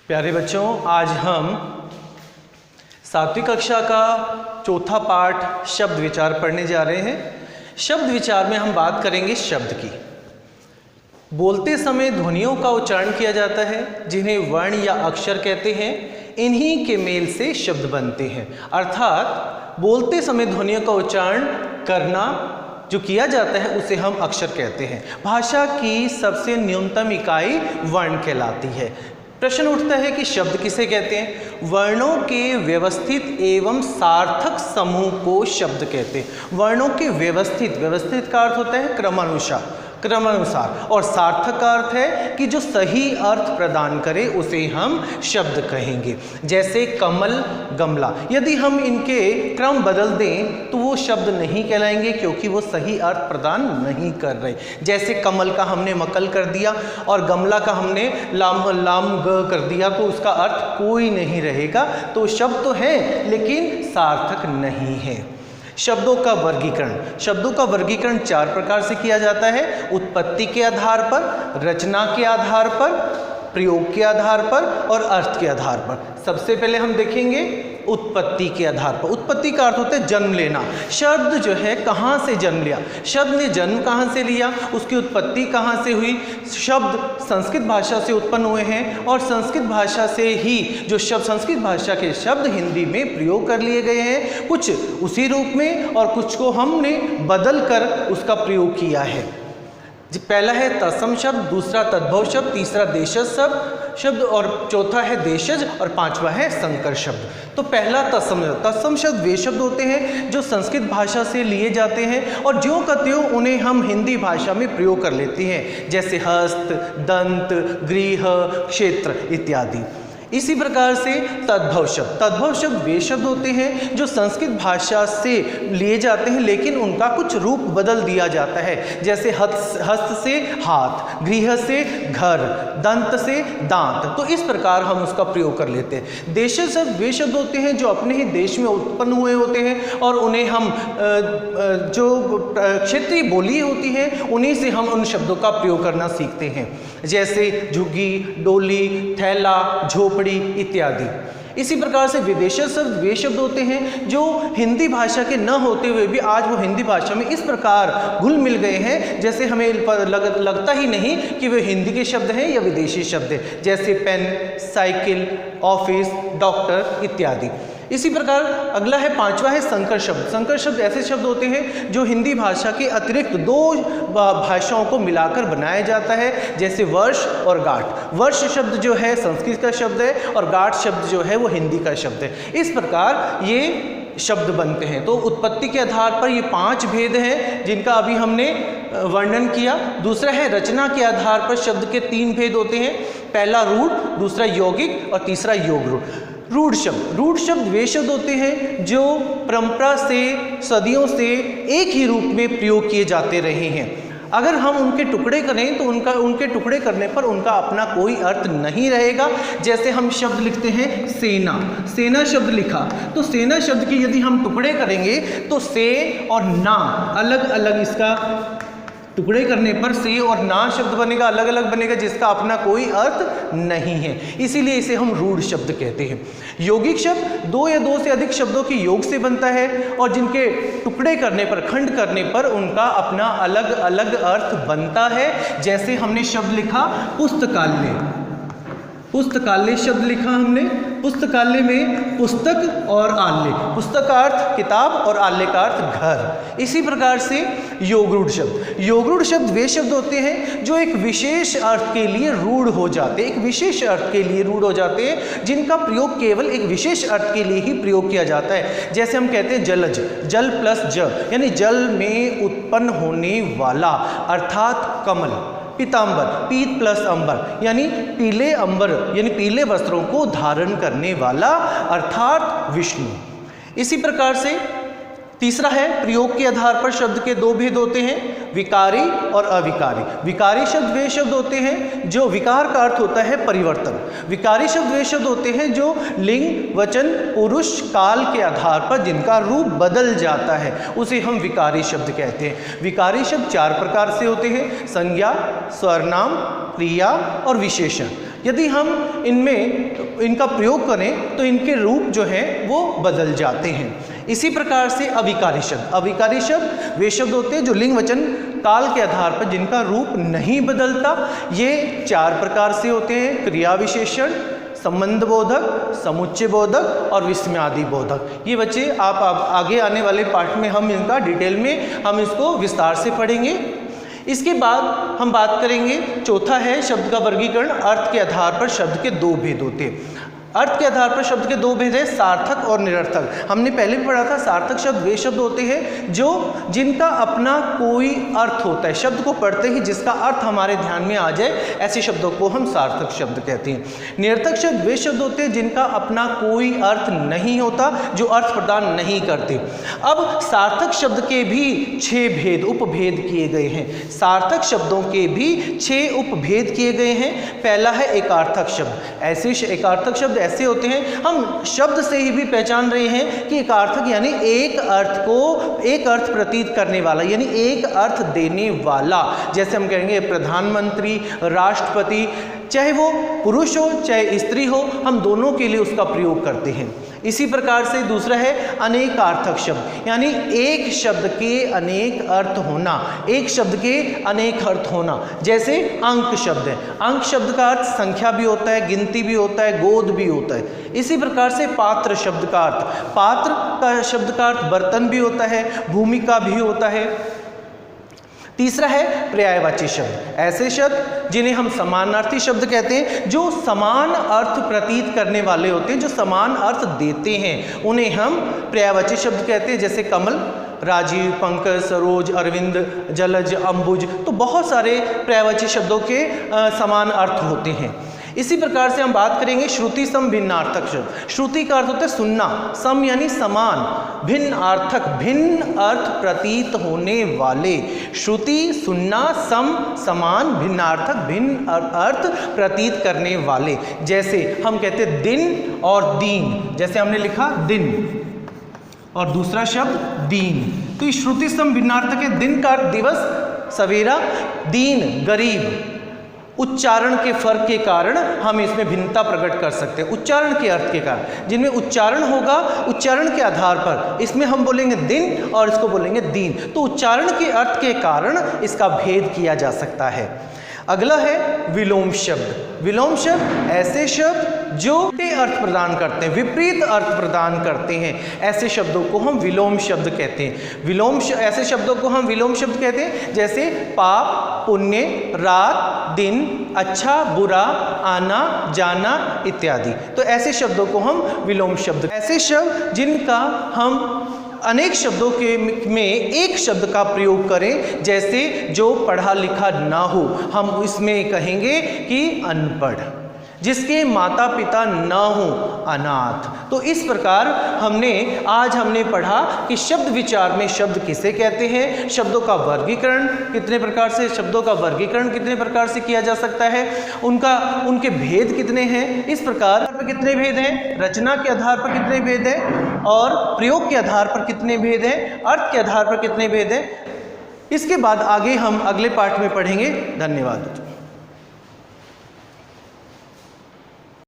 प्यारे बच्चों, आज हम 7वीं कक्षा का चौथा पाठ शब्द विचार पढ़ने जा रहे हैं। शब्द विचार में हम बात करेंगे शब्द की। बोलते समय ध्वनियों का उच्चारण किया जाता है, जिन्हें वर्ण या अक्षर कहते हैं। इन्हीं के मेल से शब्द बनते हैं। अर्थात बोलते समय ध्वनियों का उच्चारण करना जो किया जाता है उसे हम अक्षर कहते हैं। भाषा की सबसे न्यूनतम इकाई वर्ण कहलाती है। प्रश्न उठता है कि शब्द किसे कहते हैं? वर्णों के व्यवस्थित एवं सार्थक समूह को शब्द कहते हैं। वर्णों के व्यवस्थित का अर्थ होता है क्रमानुसार, और सार्थक का अर्थ है कि जो सही अर्थ प्रदान करे उसे हम शब्द कहेंगे। जैसे कमल, गमला, यदि हम इनके क्रम बदल दें तो वो शब्द नहीं कहलाएंगे, क्योंकि वो सही अर्थ प्रदान नहीं कर रहे। जैसे कमल का हमने मकल कर दिया और गमला का हमने लाम ग कर दिया, तो उसका अर्थ कोई नहीं रहेगा। तो शब्द तो है लेकिन सार्थक नहीं है। शब्दों का वर्गीकरण 4 प्रकार से किया जाता है: उत्पत्ति के आधार पर, रचना के आधार पर, प्रयोग के आधार पर और अर्थ के आधार पर। सबसे पहले हम देखेंगे उत्पत्ति के आधार पर। उत्पत्ति का अर्थ होता है जन्म लेना। शब्द जो है कहाँ से जन्म लिया, शब्द ने जन्म कहाँ से लिया, उसकी उत्पत्ति कहाँ से हुई। शब्द संस्कृत भाषा से उत्पन्न हुए हैं और संस्कृत भाषा से ही जो शब्द, संस्कृत भाषा के शब्द हिंदी में प्रयोग कर लिए गए हैं। कुछ उसी रूप में और कुछ को हमने बदल कर उसका प्रयोग किया है। पहला है तत्सम शब्द, दूसरा तद्भव शब्द, तीसरा देशज शब्द और चौथा है देशज और पांचवा है संकर शब्द। तो पहला तत्सम शब्द वे शब्द होते हैं जो संस्कृत भाषा से लिए जाते हैं और ज्यों का त्यों उन्हें हम हिंदी भाषा में प्रयोग कर लेते हैं, जैसे हस्त, दंत, गृह, क्षेत्र इत्यादि। इसी प्रकार से तद्भव शब्द वे शब्द होते हैं जो संस्कृत भाषा से लिए जाते हैं, लेकिन उनका कुछ रूप बदल दिया जाता है। जैसे हस्त से हाथ, गृह से घर, दंत से दांत। तो इस प्रकार हम उसका प्रयोग कर लेते हैं। देशज शब्द वे शब्द होते हैं जो अपने ही देश में उत्पन्न हुए होते हैं और उन्हें हम जो क्षेत्रीय बोली होती है उन्हीं से हम उन शब्दों का प्रयोग करना सीखते हैं, जैसे झुग्गी, डोली, थैला, झोपड़ी इत्यादि। इसी प्रकार से विदेशज शब्द वे शब्द होते हैं जो हिंदी भाषा के न होते हुए भी आज वो हिंदी भाषा में इस प्रकार घुल मिल गए हैं जैसे हमें लगता ही नहीं कि वे हिंदी के शब्द हैं या विदेशी शब्द हैं, जैसे पेन, साइकिल, ऑफिस, डॉक्टर इत्यादि। इसी प्रकार अगला है पांचवा है संकर शब्द ऐसे शब्द होते हैं जो हिंदी भाषा के अतिरिक्त 2 भाषाओं को मिलाकर बनाया जाता है, जैसे वर्ष और गाठ। वर्ष शब्द जो है संस्कृत का शब्द है और गाठ शब्द जो है वो हिंदी का शब्द है। इस प्रकार ये शब्द बनते हैं। तो उत्पत्ति के आधार पर ये 5 भेद हैं जिनका अभी हमने वर्णन किया। दूसरा है रचना के आधार पर शब्द के 3 भेद होते हैं। पहला रूढ़, दूसरा यौगिक और तीसरा योग रूढ़। रूढ़ शब्द वे शब्द होते हैं जो परंपरा से सदियों से एक ही रूप में प्रयोग किए जाते रहे हैं। अगर हम उनके टुकड़े करें तो उनके टुकड़े करने पर उनका अपना कोई अर्थ नहीं रहेगा। जैसे हम शब्द लिखते हैं सेना शब्द लिखा, तो सेना शब्द के यदि हम टुकड़े करेंगे तो से और ना अलग अलग, इसका टुकड़े करने पर से और ना शब्द बनेगा, अलग अलग बनेगा, जिसका अपना कोई अर्थ नहीं है। इसीलिए इसे हम रूढ़ शब्द कहते हैं। यौगिक शब्द 2 या 2 से अधिक शब्दों की योग से बनता है और जिनके टुकड़े करने पर, खंड करने पर उनका अपना अलग अलग अर्थ बनता है। जैसे हमने शब्द लिखा पुस्तकालय शब्द लिखा हमने। पुस्तकालय में पुस्तक और आल्य, पुस्तक का अर्थ किताब और आल्य का अर्थ घर। इसी प्रकार से योगरूढ़ शब्द वे शब्द होते हैं जो एक विशेष अर्थ के लिए रूढ़ हो जाते हैं, जिनका प्रयोग केवल एक विशेष अर्थ के लिए ही प्रयोग किया जाता है। जैसे हम कहते हैं जलज, जल प्लस ज यानी जल में उत्पन्न होने वाला, अर्थात कमल। पीतांबर, पीत प्लस अंबर यानी पीले अंबर यानी पीले वस्त्रों को धारण करने वाला, अर्थात विष्णु। इसी प्रकार से तीसरा है प्रयोग के आधार पर शब्द के 2 भेद होते हैं, विकारी और अविकारी। विकारी शब्द वे शब्द होते हैं जो, विकार का अर्थ होता है परिवर्तन। विकारी शब्द वे शब्द होते हैं जो लिंग, वचन, पुरुष, काल के आधार पर जिनका रूप बदल जाता है उसे हम विकारी शब्द कहते हैं। विकारी शब्द 4 प्रकार से होते हैं: संज्ञा, स्वर्नाम, क्रिया और विशेषण। यदि हम इनमें इनका प्रयोग करें तो इनके रूप जो हैं वो बदल जाते हैं। इसी प्रकार से अविकारी शब्द वे शब्द होते हैं जो लिंग वचन काल के आधार पर जिनका रूप नहीं बदलता। ये 4 प्रकार से होते हैं: क्रिया विशेषण, संबंध बोधक, समुच्चय बोधक और विस्मयादि बोधक। ये बच्चे आप आगे आने वाले पाठ में हम इनका डिटेल में हम इसको विस्तार से पढ़ेंगे। इसके बाद हम बात करेंगे, चौथा है शब्द का वर्गीकरण। अर्थ के आधार पर शब्द के 2 भेद होते हैं। अर्थ के आधार पर शब्द के 2 भेद हैं, सार्थक और निरर्थक। हमने पहले भी पढ़ा था, सार्थक शब्द वे शब्द होते हैं जो जिनका अपना कोई अर्थ होता है, शब्द को पढ़ते ही जिसका अर्थ हमारे ध्यान में आ जाए, ऐसे शब्दों को हम सार्थक शब्द कहते हैं। निरर्थक शब्द वे शब्द होते हैं जिनका अपना कोई अर्थ नहीं होता, जो अर्थ प्रदान नहीं करते। अब सार्थक शब्द के भी 6 भेद उपभेद किए गए हैं। सार्थक शब्दों के भी 6 उपभेद किए गए हैं। पहला है एकार्थक शब्द। ऐसे एकार्थक शब्द ऐसे होते हैं, हम शब्द से ही भी पहचान रहे हैं कि एकार्थक यानी एक अर्थ प्रतीत करने वाला, यानी एक अर्थ देने वाला। जैसे हम कहेंगे प्रधानमंत्री, राष्ट्रपति, चाहे वो पुरुष हो चाहे स्त्री हो, हम दोनों के लिए उसका प्रयोग करते हैं। इसी प्रकार से दूसरा है अनेकार्थक शब्द, यानी एक शब्द के अनेक अर्थ होना, एक शब्द के अनेक अर्थ होना। जैसे अंक शब्द है, अंक शब्द का अर्थ संख्या भी होता है, गिनती भी होता है, गोद भी होता है। इसी प्रकार से पात्र शब्द का अर्थ, पात्र का शब्द का अर्थ बर्तन भी होता है, भूमिका भी होता है। तीसरा है पर्यायवाची शब्द, ऐसे शब्द जिन्हें हम समानार्थी शब्द कहते हैं, जो समान अर्थ प्रतीत करने वाले होते हैं, जो समान अर्थ देते हैं, उन्हें हम पर्यायवाची शब्द कहते हैं। जैसे कमल, राजीव, पंकज, सरोज, अरविंद, जलज, अंबुज। तो बहुत सारे पर्यायवाची शब्दों के समान अर्थ होते हैं। इसी प्रकार से हम बात करेंगे श्रुति सम भिन्नार्थक शब्द। श्रुति का अर्थ होता है सुनना, सम यानी समान, भिन्नार्थक भिन्न अर्थ प्रतीत होने वाले। श्रुति सुनना, सम समान, भिन्नार्थक भिन्न अर्थ प्रतीत करने वाले। जैसे हम कहते हैं दिन और दीन, जैसे हमने लिखा दिन और दूसरा शब्द दीन, तो ये श्रुति सम भिन्नार्थक है। दिन का अर्थ दिवस, सवेरा, दीन गरीब। उच्चारण के फर्क के कारण हम इसमें भिन्नता प्रकट कर सकते हैं, उच्चारण के अर्थ के कारण। जिनमें उच्चारण होगा, उच्चारण के आधार पर इसमें हम बोलेंगे दिन और इसको बोलेंगे दीन, तो उच्चारण के अर्थ के कारण इसका भेद किया जा सकता है। अगला है विलोम शब्द। विलोम शब्द ऐसे शब्द जो अर्थ प्रदान करते हैं, विपरीत अर्थ प्रदान करते हैं, ऐसे शब्दों को हम विलोम शब्द कहते हैं। ऐसे शब्दों को हम विलोम शब्द कहते हैं। जैसे पाप, पुण्य, रात, दिन, अच्छा, बुरा, आना, जाना इत्यादि। तो ऐसे शब्दों को हम विलोम शब्द, ऐसे शब्द जिनका हम अनेक शब्दों में एक शब्द का प्रयोग करें। जैसे जो पढ़ा लिखा ना हो, हम इसमें कहेंगे कि अनपढ़। जिसके माता पिता न हो, अनाथ। तो इस प्रकार आज हमने पढ़ा कि शब्द विचार में शब्द किसे कहते हैं, शब्दों का वर्गीकरण कितने प्रकार से, शब्दों का वर्गीकरण कितने प्रकार से किया जा सकता है, उनके भेद कितने हैं, इस प्रकार पर कितने भेद हैं, रचना के आधार पर कितने भेद हैं और प्रयोग के आधार पर कितने भेद हैं, अर्थ के आधार पर कितने भेद हैं। इसके बाद आगे हम अगले पाठ में पढ़ेंगे। धन्यवाद।